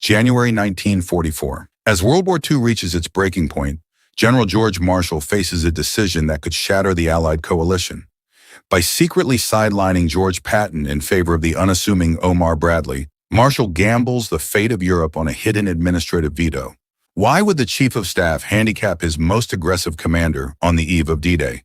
January 1944. As World War II reaches its breaking point, General George Marshall faces a decision that could shatter the Allied coalition. By secretly sidelining George Patton in favor of the unassuming Omar Bradley, Marshall gambles the fate of Europe on a hidden administrative veto. Why would the Chief of Staff handicap his most aggressive commander on the eve of D-Day?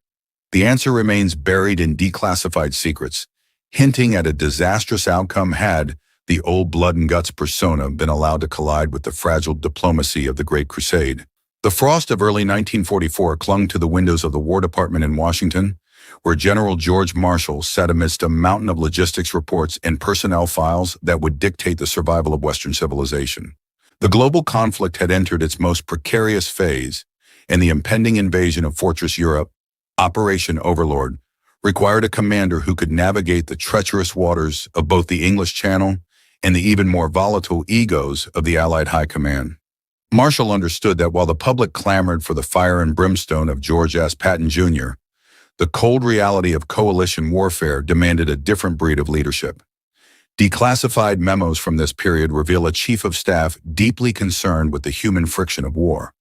The answer remains buried in declassified secrets, hinting at a disastrous outcome had the old blood and guts persona been allowed to collide with the fragile diplomacy of the Great Crusade. The frost of early 1944 clung to the windows of the War Department in Washington, where General George Marshall sat amidst a mountain of logistics reports and personnel files that would dictate the survival of Western civilization. The global conflict had entered its most precarious phase, and the impending invasion of Fortress Europe, Operation Overlord, required a commander who could navigate the treacherous waters of both the English Channel and the even more volatile egos of the Allied High Command. Marshall understood that while the public clamored for the fire and brimstone of George S. Patton Jr., the cold reality of coalition warfare demanded a different breed of leadership. Declassified memos from this period reveal a chief of staff deeply concerned with the human friction of war,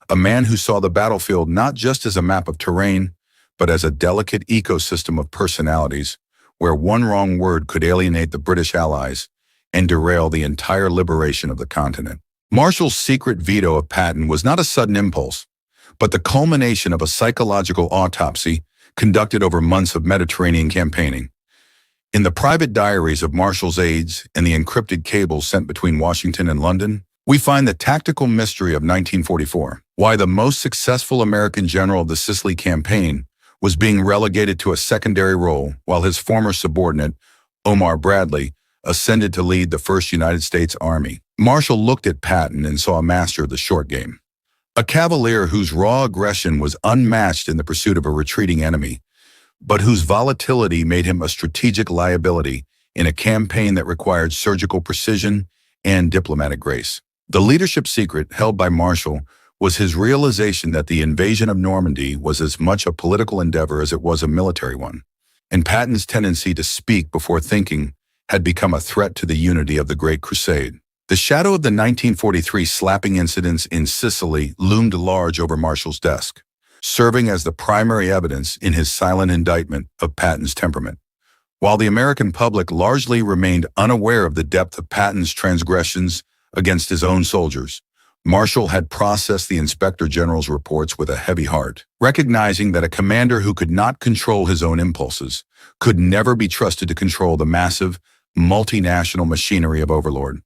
a man who saw the battlefield not just as a map of terrain, but as a delicate ecosystem of personalities, where one wrong word could alienate the British allies and derail the entire liberation of the continent. Marshall's secret veto of Patton was not a sudden impulse, but the culmination of a psychological autopsy conducted over months of Mediterranean campaigning. In the private diaries of Marshall's aides and the encrypted cables sent between Washington and London, we find the tactical mystery of 1944, why the most successful American general of the Sicily campaign was being relegated to a secondary role while his former subordinate, Omar Bradley, ascended to lead the 1st United States Army. Marshall looked at Patton and saw a master of the short game, a cavalier whose raw aggression was unmatched in the pursuit of a retreating enemy, but whose volatility made him a strategic liability in a campaign that required surgical precision and diplomatic grace. The leadership secret held by Marshall was his realization that the invasion of Normandy was as much a political endeavor as it was a military one, and Patton's tendency to speak before thinking had become a threat to the unity of the Great Crusade. The shadow of the 1943 slapping incidents in Sicily loomed large over Marshall's desk, serving as the primary evidence in his silent indictment of Patton's temperament. While the American public largely remained unaware of the depth of Patton's transgressions against his own soldiers, Marshall had processed the Inspector General's reports with a heavy heart, recognizing that a commander who could not control his own impulses could never be trusted to control the massive, multinational machinery of Overlord.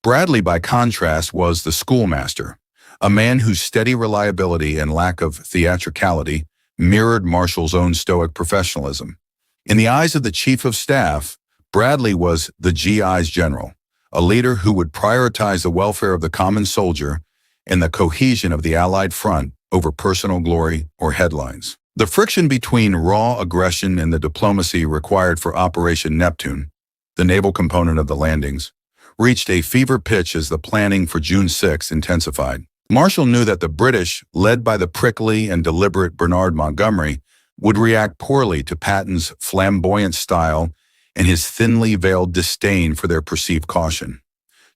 Bradley, by contrast, was the Schoolmaster, a man whose steady reliability and lack of theatricality mirrored Marshall's own stoic professionalism. In the eyes of the Chief of Staff, Bradley was the GI's general, a leader who would prioritize the welfare of the common soldier and the cohesion of the Allied front over personal glory or headlines. The friction between raw aggression and the diplomacy required for Operation Neptune, the naval component of the landings, reached a fever pitch as the planning for June 6 intensified. Marshall knew that the British, led by the prickly and deliberate Bernard Montgomery, would react poorly to Patton's flamboyant style and his thinly veiled disdain for their perceived caution.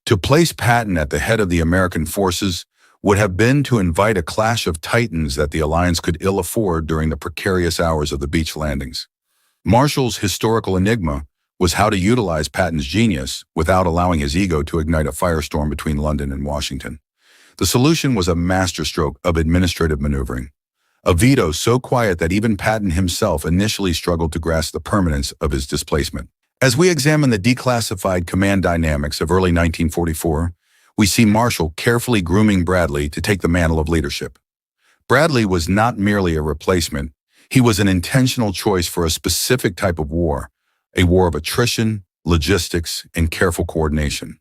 To place Patton at the head of the American forces would have been to invite a clash of titans that the alliance could ill afford during the precarious hours of the beach landings. Marshall's historical enigma was how to utilize Patton's genius without allowing his ego to ignite a firestorm between London and Washington. The solution was a masterstroke of administrative maneuvering, a veto so quiet that even Patton himself initially struggled to grasp the permanence of his displacement. As we examine the declassified command dynamics of early 1944, we see Marshall carefully grooming Bradley to take the mantle of leadership. Bradley was not merely a replacement, he was an intentional choice for a specific type of war, a war of attrition, logistics, and careful coordination.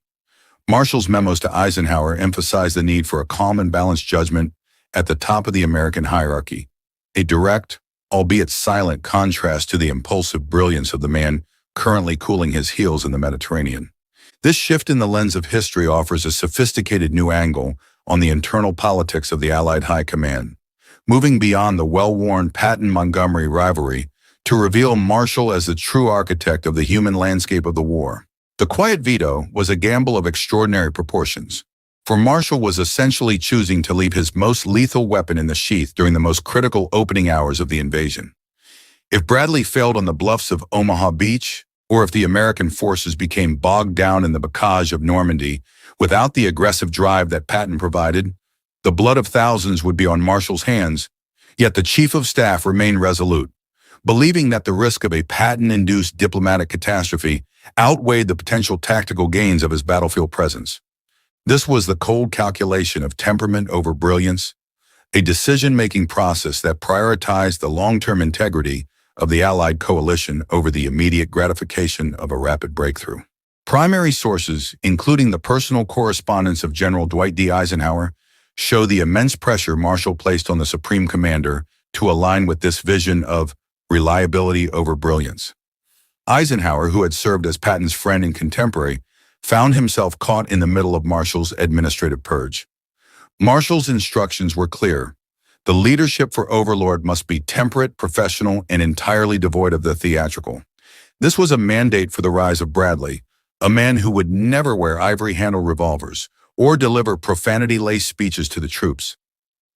Marshall's memos to Eisenhower emphasized the need for a calm and balanced judgment at the top of the American hierarchy, a direct, albeit silent contrast to the impulsive brilliance of the man currently cooling his heels in the Mediterranean. This shift in the lens of history offers a sophisticated new angle on the internal politics of the Allied High Command, moving beyond the well-worn Patton-Montgomery rivalry to reveal Marshall as the true architect of the human landscape of the war. The quiet veto was a gamble of extraordinary proportions, for Marshall was essentially choosing to leave his most lethal weapon in the sheath during the most critical opening hours of the invasion. If Bradley failed on the bluffs of Omaha Beach, or if the American forces became bogged down in the bocage of Normandy without the aggressive drive that Patton provided, the blood of thousands would be on Marshall's hands. Yet the chief of staff remained resolute, believing that the risk of a Patton-induced diplomatic catastrophe outweighed the potential tactical gains of his battlefield presence. This was the cold calculation of temperament over brilliance, a decision-making process that prioritized the long-term integrity of the Allied coalition over the immediate gratification of a rapid breakthrough. Primary sources, including the personal correspondence of General Dwight D. Eisenhower, show the immense pressure Marshall placed on the Supreme Commander to align with this vision of reliability over brilliance. Eisenhower, who had served as Patton's friend and contemporary, found himself caught in the middle of Marshall's administrative purge. Marshall's instructions were clear. The leadership for Overlord must be temperate, professional, and entirely devoid of the theatrical. This was a mandate for the rise of Bradley, a man who would never wear ivory-handled revolvers or deliver profanity-laced speeches to the troops,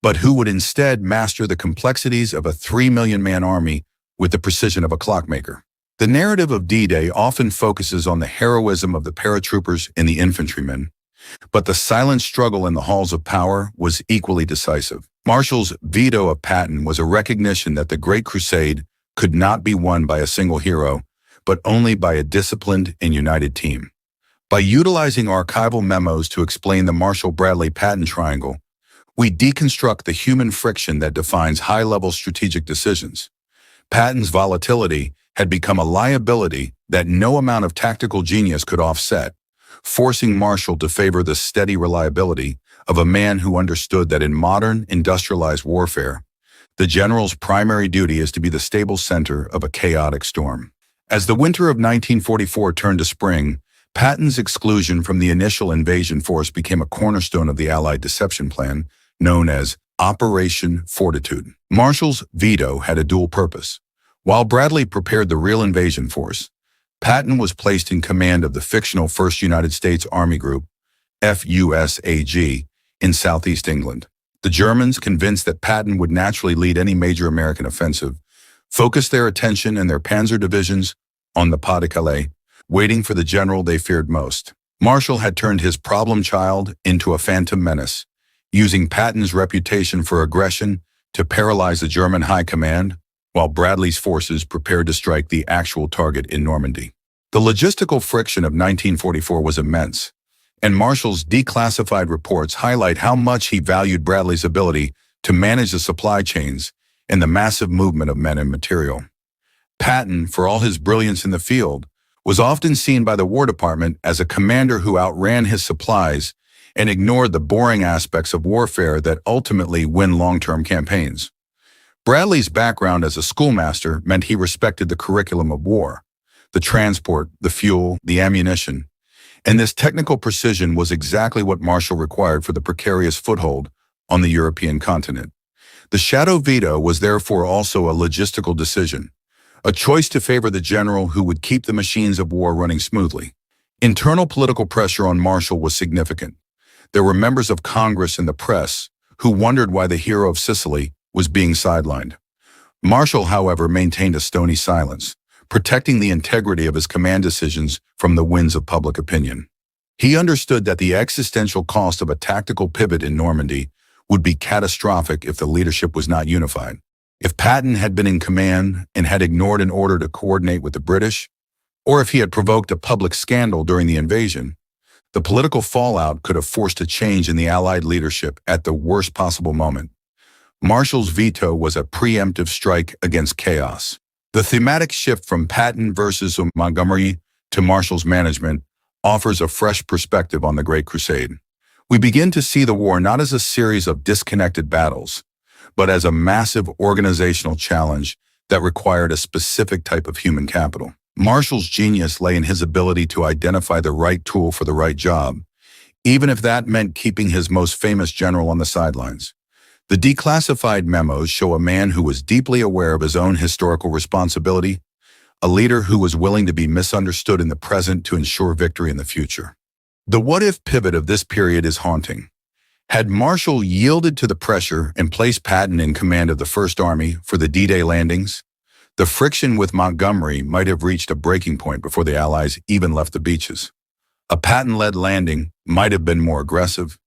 but who would instead master the complexities of a 3-million-man army with the precision of a clockmaker. The narrative of D-Day often focuses on the heroism of the paratroopers and the infantrymen, but the silent struggle in the halls of power was equally decisive. Marshall's veto of Patton was a recognition that the Great Crusade could not be won by a single hero, but only by a disciplined and united team. By utilizing archival memos to explain the Marshall-Bradley-Patton triangle, we deconstruct the human friction that defines high-level strategic decisions. Patton's volatility had become a liability that no amount of tactical genius could offset, forcing Marshall to favor the steady reliability of a man who understood that in modern, industrialized warfare, the general's primary duty is to be the stable center of a chaotic storm. As the winter of 1944 turned to spring, Patton's exclusion from the initial invasion force became a cornerstone of the Allied deception plan, known as Operation Fortitude. Marshall's veto had a dual purpose. While Bradley prepared the real invasion force, Patton was placed in command of the fictional 1st United States Army Group, FUSAG, in southeast England. The Germans, convinced that Patton would naturally lead any major American offensive, focused their attention and their panzer divisions on the Pas-de-Calais, waiting for the general they feared most. Marshall had turned his problem child into a phantom menace, using Patton's reputation for aggression to paralyze the German high command, while Bradley's forces prepared to strike the actual target in Normandy. The logistical friction of 1944 was immense, and Marshall's declassified reports highlight how much he valued Bradley's ability to manage the supply chains and the massive movement of men and material. Patton, for all his brilliance in the field, was often seen by the War Department as a commander who outran his supplies and ignored the boring aspects of warfare that ultimately win long-term campaigns. Bradley's background as a schoolmaster meant he respected the curriculum of war, the transport, the fuel, the ammunition, and this technical precision was exactly what Marshall required for the precarious foothold on the European continent. The shadow veto was therefore also a logistical decision, a choice to favor the general who would keep the machines of war running smoothly. Internal political pressure on Marshall was significant. There were members of Congress and the press who wondered why the hero of Sicily was being sidelined. Marshall, however, maintained a stony silence, protecting the integrity of his command decisions from the winds of public opinion. He understood that the existential cost of a tactical pivot in Normandy would be catastrophic if the leadership was not unified. If Patton had been in command and had ignored an order to coordinate with the British, or if he had provoked a public scandal during the invasion, the political fallout could have forced a change in the Allied leadership at the worst possible moment. Marshall's veto was a preemptive strike against chaos. The thematic shift from Patton versus Montgomery to Marshall's management offers a fresh perspective on the Great Crusade. We begin to see the war not as a series of disconnected battles, but as a massive organizational challenge that required a specific type of human capital. Marshall's genius lay in his ability to identify the right tool for the right job, even if that meant keeping his most famous general on the sidelines. The declassified memos show a man who was deeply aware of his own historical responsibility, a leader who was willing to be misunderstood in the present to ensure victory in the future. The what-if pivot of this period is haunting. Had Marshall yielded to the pressure and placed Patton in command of the First Army for the D-Day landings, the friction with Montgomery might have reached a breaking point before the Allies even left the beaches. A Patton-led landing might have been more aggressive,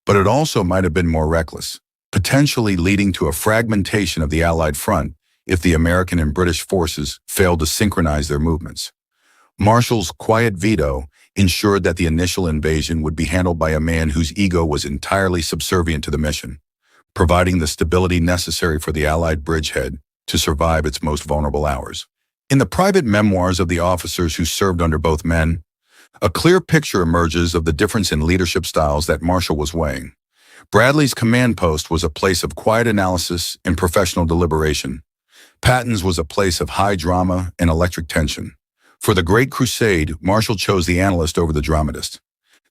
but it also might have been more reckless, potentially leading to a fragmentation of the Allied front if the American and British forces failed to synchronize their movements. Marshall's quiet veto ensured that the initial invasion would be handled by a man whose ego was entirely subservient to the mission, providing the stability necessary for the Allied bridgehead to survive its most vulnerable hours. In the private memoirs of the officers who served under both men, a clear picture emerges of the difference in leadership styles that Marshall was weighing. Bradley's command post was a place of quiet analysis and professional deliberation. Patton's was a place of high drama and electric tension. For the Great Crusade, Marshall chose the analyst over the dramatist.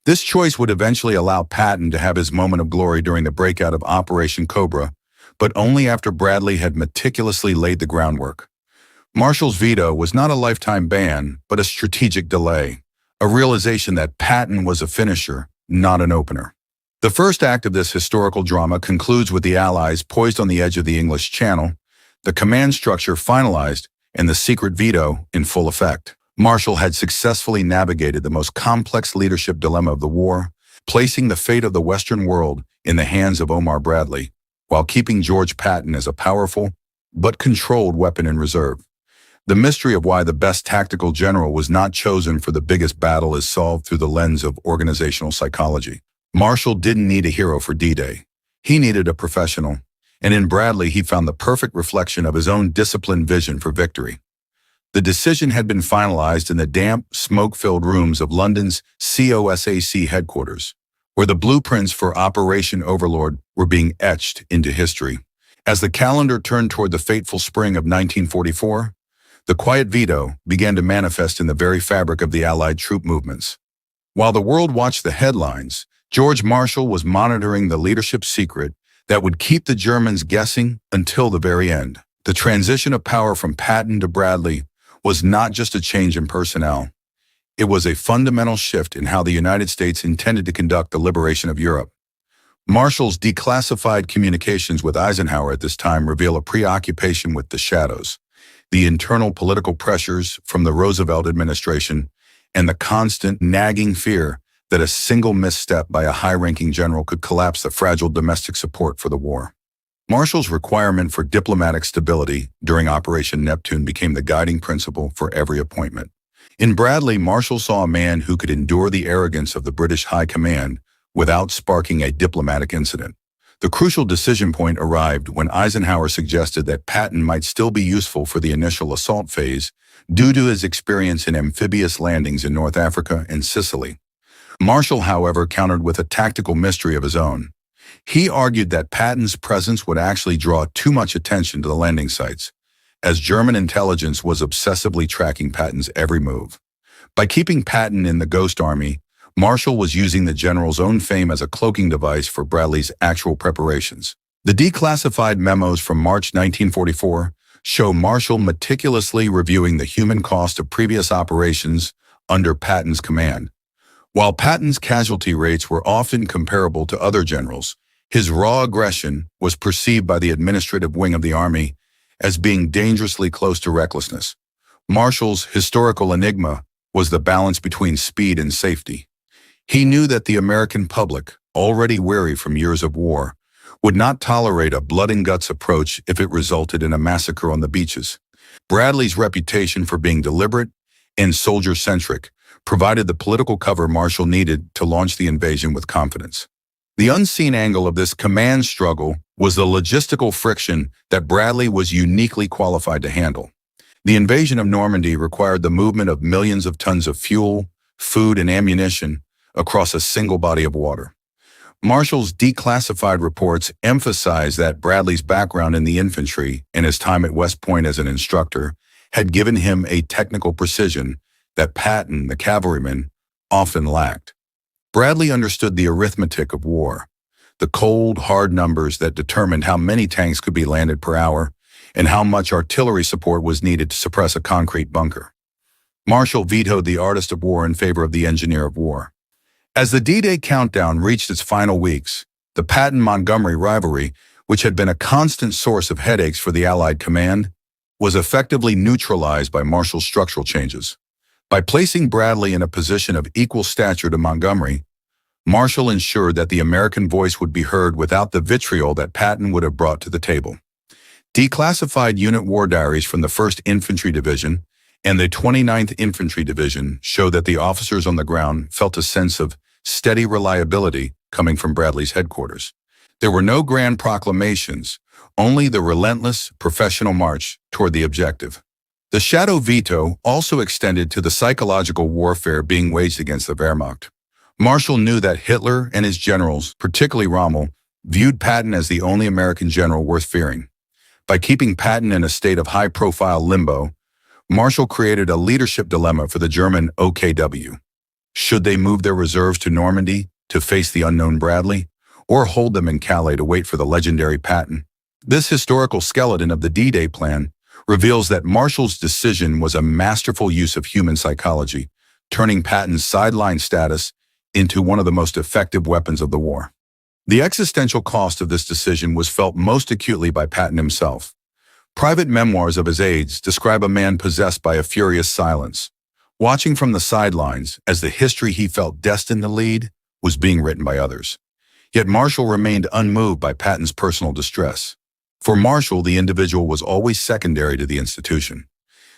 This choice would eventually allow Patton to have his moment of glory during the breakout of Operation Cobra, but only after Bradley had meticulously laid the groundwork. Marshall's veto was not a lifetime ban, but a strategic delay, a realization that Patton was a finisher, not an opener. The first act of this historical drama concludes with the Allies poised on the edge of the English Channel, the command structure finalized, and the secret veto in full effect. Marshall had successfully navigated the most complex leadership dilemma of the war, placing the fate of the Western world in the hands of Omar Bradley, while keeping George Patton as a powerful but controlled weapon in reserve. The mystery of why the best tactical general was not chosen for the biggest battle is solved through the lens of organizational psychology. Marshall didn't need a hero for D-Day. He needed a professional, and in Bradley he found the perfect reflection of his own disciplined vision for victory. The decision had been finalized in the damp, smoke-filled rooms of London's COSAC headquarters, where the blueprints for Operation Overlord were being etched into history. As the calendar turned toward the fateful spring of 1944, the quiet veto began to manifest in the very fabric of the Allied troop movements. While the world watched the headlines, George Marshall was monitoring the leadership secret that would keep the Germans guessing until the very end. The transition of power from Patton to Bradley was not just a change in personnel. It was a fundamental shift in how the United States intended to conduct the liberation of Europe. Marshall's declassified communications with Eisenhower at this time reveal a preoccupation with the shadows, the internal political pressures from the Roosevelt administration, and the constant nagging fear that a single misstep by a high-ranking general could collapse the fragile domestic support for the war. Marshall's requirement for diplomatic stability during Operation Neptune became the guiding principle for every appointment. In Bradley, Marshall saw a man who could endure the arrogance of the British High Command without sparking a diplomatic incident. The crucial decision point arrived when Eisenhower suggested that Patton might still be useful for the initial assault phase due to his experience in amphibious landings in North Africa and Sicily. Marshall, however, countered with a tactical mystery of his own. He argued that Patton's presence would actually draw too much attention to the landing sites, as German intelligence was obsessively tracking Patton's every move. By keeping Patton in the Ghost Army, Marshall was using the general's own fame as a cloaking device for Bradley's actual preparations. The declassified memos from March 1944 show Marshall meticulously reviewing the human cost of previous operations under Patton's command. While Patton's casualty rates were often comparable to other generals, his raw aggression was perceived by the administrative wing of the Army as being dangerously close to recklessness. Marshall's historical enigma was the balance between speed and safety. He knew that the American public, already weary from years of war, would not tolerate a blood-and-guts approach if it resulted in a massacre on the beaches. Bradley's reputation for being deliberate and soldier-centric provided the political cover Marshall needed to launch the invasion with confidence. The unseen angle of this command struggle was the logistical friction that Bradley was uniquely qualified to handle. The invasion of Normandy required the movement of millions of tons of fuel, food, and ammunition across a single body of water. Marshall's declassified reports emphasized that Bradley's background in the infantry and his time at West Point as an instructor had given him a technical precision that Patton, the cavalryman, often lacked. Bradley understood the arithmetic of war, the cold, hard numbers that determined how many tanks could be landed per hour and how much artillery support was needed to suppress a concrete bunker. Marshall vetoed the artist of war in favor of the engineer of war. As the D-Day countdown reached its final weeks, the Patton-Montgomery rivalry, which had been a constant source of headaches for the Allied command, was effectively neutralized by Marshall's structural changes. By placing Bradley in a position of equal stature to Montgomery, Marshall ensured that the American voice would be heard without the vitriol that Patton would have brought to the table. Declassified unit war diaries from the 1st Infantry Division and the 29th Infantry Division show that the officers on the ground felt a sense of steady reliability coming from Bradley's headquarters. There were no grand proclamations, only the relentless, professional march toward the objective. The shadow veto also extended to the psychological warfare being waged against the Wehrmacht. Marshall knew that Hitler and his generals, particularly Rommel, viewed Patton as the only American general worth fearing. By keeping Patton in a state of high-profile limbo, Marshall created a leadership dilemma for the German OKW. Should they move their reserves to Normandy to face the unknown Bradley, or hold them in Calais to wait for the legendary Patton? This historical skeleton of the D-Day plan reveals that Marshall's decision was a masterful use of human psychology, turning Patton's sideline status into one of the most effective weapons of the war. The existential cost of this decision was felt most acutely by Patton himself. Private memoirs of his aides describe a man possessed by a furious silence, watching from the sidelines as the history he felt destined to lead was being written by others. Yet Marshall remained unmoved by Patton's personal distress. For Marshall, the individual was always secondary to the institution.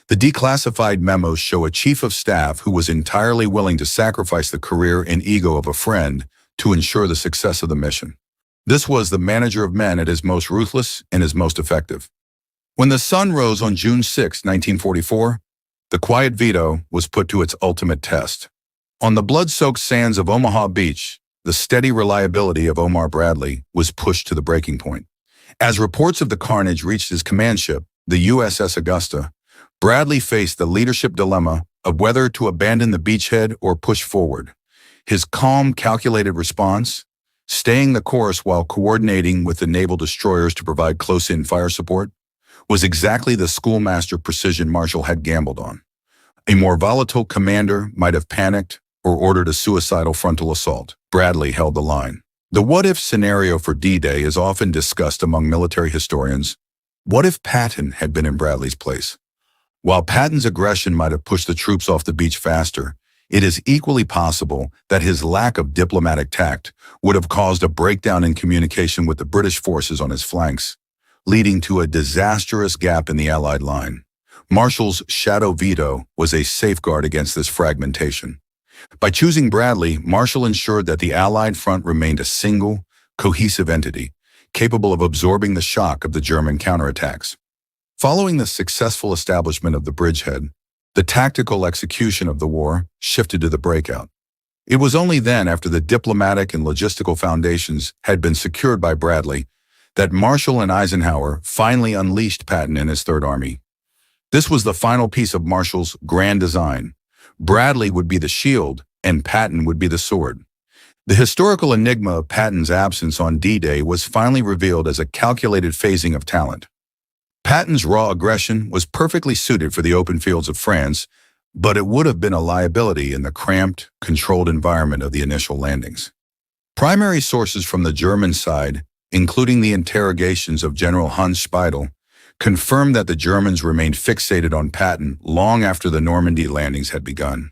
The declassified memos show a chief of staff who was entirely willing to sacrifice the career and ego of a friend to ensure the success of the mission. This was the manager of men at his most ruthless and his most effective. When the sun rose on June 6, 1944, the quiet veto was put to its ultimate test. On the blood-soaked sands of Omaha Beach, the steady reliability of Omar Bradley was pushed to the breaking point. As reports of the carnage reached his command ship, the USS Augusta, Bradley faced the leadership dilemma of whether to abandon the beachhead or push forward. His calm, calculated response, staying the course while coordinating with the naval destroyers to provide close-in fire support, was exactly the Schoolmaster precision Marshall had gambled on. A more volatile commander might have panicked or ordered a suicidal frontal assault. Bradley held the line. The what-if scenario for D-Day is often discussed among military historians. What if Patton had been in Bradley's place? While Patton's aggression might have pushed the troops off the beach faster, it is equally possible that his lack of diplomatic tact would have caused a breakdown in communication with the British forces on his flanks, leading to a disastrous gap in the Allied line. Marshall's shadow veto was a safeguard against this fragmentation. By choosing Bradley, Marshall ensured that the Allied front remained a single, cohesive entity, capable of absorbing the shock of the German counterattacks. Following the successful establishment of the bridgehead, the tactical execution of the war shifted to the breakout. It was only then, after the diplomatic and logistical foundations had been secured by Bradley, that Marshall and Eisenhower finally unleashed Patton and his Third Army. This was the final piece of Marshall's grand design. Bradley would be the shield, and Patton would be the sword. The historical enigma of Patton's absence on D-Day was finally revealed as a calculated phasing of talent. Patton's raw aggression was perfectly suited for the open fields of France, but it would have been a liability in the cramped, controlled environment of the initial landings. Primary sources from the German side, including the interrogations of General Hans Speidel, confirmed that the Germans remained fixated on Patton long after the Normandy landings had begun.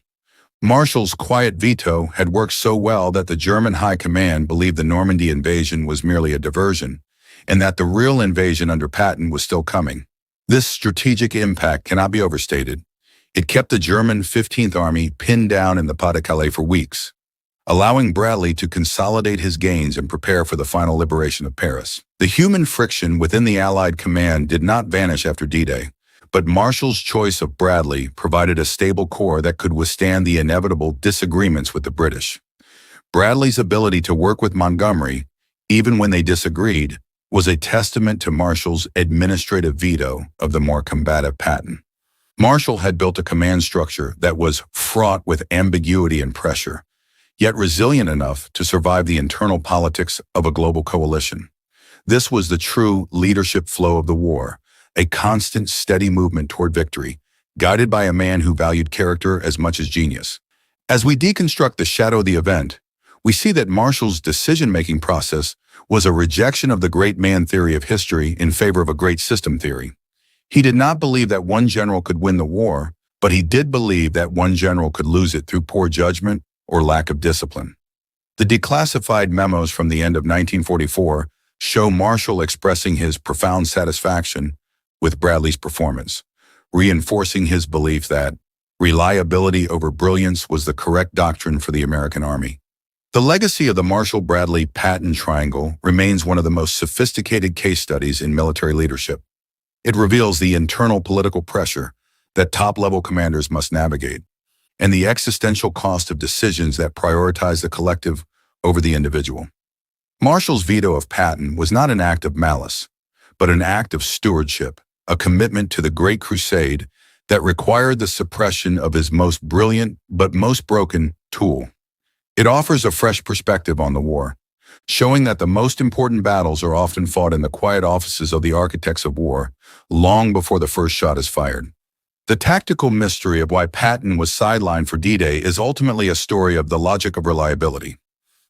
Marshall's quiet veto had worked so well that the German high command believed the Normandy invasion was merely a diversion, and that the real invasion under Patton was still coming. This strategic impact cannot be overstated. It kept the German 15th Army pinned down in the Pas-de-Calais for weeks, allowing Bradley to consolidate his gains and prepare for the final liberation of Paris. The human friction within the Allied command did not vanish after D-Day, but Marshall's choice of Bradley provided a stable core that could withstand the inevitable disagreements with the British. Bradley's ability to work with Montgomery, even when they disagreed, was a testament to Marshall's administrative veto of the more combative Patton. Marshall had built a command structure that was fraught with ambiguity and pressure, yet resilient enough to survive the internal politics of a global coalition. This was the true leadership flow of the war, a constant, steady movement toward victory, guided by a man who valued character as much as genius. As we deconstruct the shadow of the event, we see that Marshall's decision-making process was a rejection of the great man theory of history in favor of a great system theory. He did not believe that one general could win the war, but he did believe that one general could lose it through poor judgment or lack of discipline. The declassified memos from the end of 1944 show Marshall expressing his profound satisfaction with Bradley's performance, reinforcing his belief that reliability over brilliance was the correct doctrine for the American Army. The legacy of the Marshall-Bradley-Patton triangle remains one of the most sophisticated case studies in military leadership. It reveals the internal political pressure that top-level commanders must navigate, and the existential cost of decisions that prioritize the collective over the individual. Marshall's veto of Patton was not an act of malice, but an act of stewardship, a commitment to the Great Crusade that required the suppression of his most brilliant but most broken tool. It offers a fresh perspective on the war, showing that the most important battles are often fought in the quiet offices of the architects of war, long before the first shot is fired. The tactical mystery of why Patton was sidelined for D-Day is ultimately a story of the logic of reliability.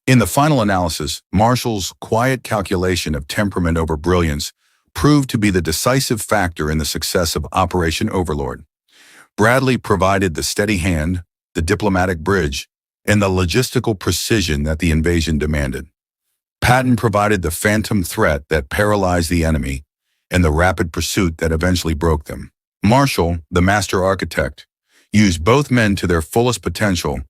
In the final analysis, Marshall's quiet calculation of temperament over brilliance proved to be the decisive factor in the success of Operation Overlord. Bradley provided the steady hand, the diplomatic bridge, and the logistical precision that the invasion demanded. Patton provided the phantom threat that paralyzed the enemy and the rapid pursuit that eventually broke them. Marshall, the master architect, used both men to their fullest potential,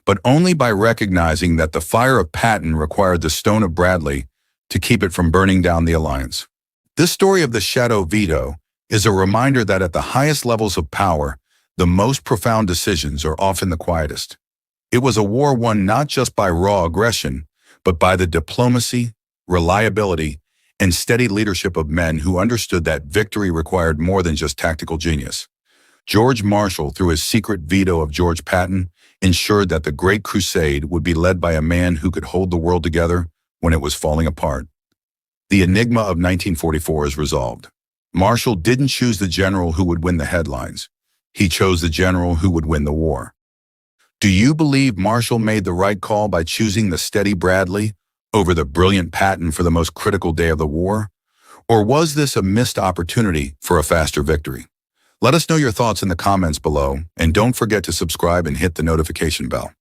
but only by recognizing that the fire of Patton required the stone of Bradley to keep it from burning down the alliance. This story of the Shadow Veto is a reminder that at the highest levels of power, the most profound decisions are often the quietest. It was a war won not just by raw aggression, but by the diplomacy, reliability, and steady leadership of men who understood that victory required more than just tactical genius. George Marshall, through his secret veto of George Patton, ensured that the Great Crusade would be led by a man who could hold the world together when it was falling apart. The enigma of 1944 is resolved. Marshall didn't choose the general who would win the headlines. He chose the general who would win the war. Do you believe Marshall made the right call by choosing the steady Bradley over the brilliant Patton for the most critical day of the war? Or was this a missed opportunity for a faster victory? Let us know your thoughts in the comments below, and don't forget to subscribe and hit the notification bell.